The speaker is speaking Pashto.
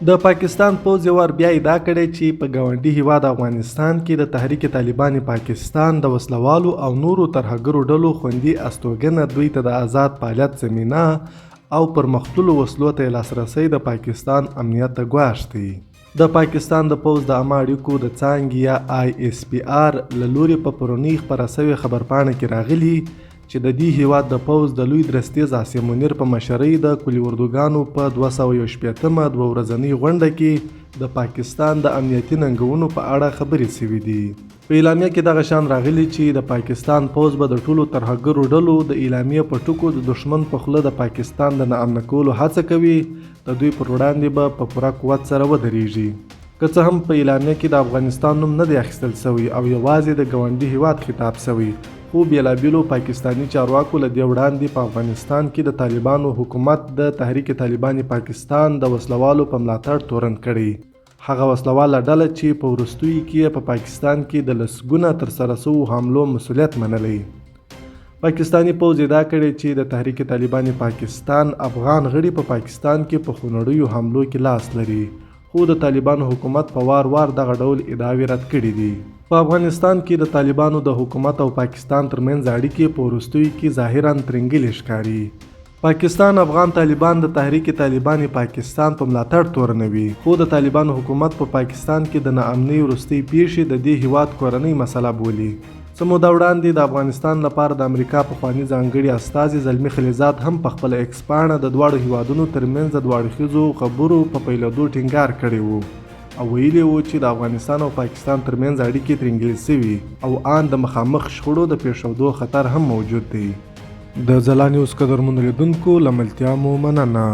د پاکستان پوځ یو وار بیا ادعا کړې چې په ګاونډي هیواد افغانستان کې د تحریک طالبان پاکستان د وسلوالو او نورو ترهګرو ډلو خوندي استوګنه دوی ته د آزاد فعالیت زمینه او پرمختللو وسلو ته لاسرسی د پاکستان امنیت ته ګواښ دی. د پاکستان د پوځ د عامه اړیکو د څانګې یا ISPR له لوري په پرونی خپره سوې خبرپاڼه کې راغلي چې د دې هیواد د پوځ د لوی درستیز عاصم منیر په مشرۍ د کلي اردوګانو په 216مه دوه ورځنۍ غونډه کې د پاکستان د امنیتي ننګونو په اړه خبرې شوې دي. په اعلامیه کې دغه شان راغلي چې د پاکستان پوځ به د ټولو ترهګرو ډلو د اعلامیې په ټکو د دشمن په خوله د پاکستان د ناامنه کولو هڅه کوي، د دوی پر وړاندې به په پوره قوت سره ودرېږي. که څه هم په اعلامیه کې د افغانستان نوم نه دی اخیستل شوی او یوازې د ګاونډي هیواد خطاب شوی، خو بیلابیلو پاکستانی چارواکو له دې وړاندې په افغانستان کې د طالبانو حکومت د تحریک طالبان پاکستان د وسلوالو په ملاتړ تورن کړي. هغه وسلواله ډله چې په وروستیو کې په پاکستان کې د لسګونه ترسره شوو حملو مسؤلیت منلی. پاکستانی پوځ ادعا کړې چې د تحریک طالبان پاکستان افغان غړي په پاکستان کې په خونړیو حملو کې لاس لري، خو د طالبانو حکومت په وار دغه ډول ادعاوې رد کړي دي. په افغانستان کې د طالبانو د حکومت او پاکستان ترمنځ اړیکې په وروستیو کې ظاهراً ترنګلې ښکاري. پاکستان افغان طالبان د تحریک طالبان پاکستان په ملاتړ تورنوي، خو د طالبانو حکومت په پاکستان کې د ناامنۍ وروستۍ پیښې د دې هیواد کورنۍ مسله بولي. څه موده وړاندې د افغانستان لپاره د امریکا پخواني ځانګړي استازي زلمي خلیلزاد هم په خپله ایکس پاڼه د دواړو هیوادونو ترمنځ د دوه اړخیزو خبرو په پیلېدو ټینګار کړی و او ویلي و چې د افغانستان او پاکستان ترمنځ اړیکې ترنګلې شوي او آن د مخامخ شخړو د پیښېدو خطر هم موجود دی. د ځلا نیوز قدرمنو لیدونکو له ملتیا مو مننه.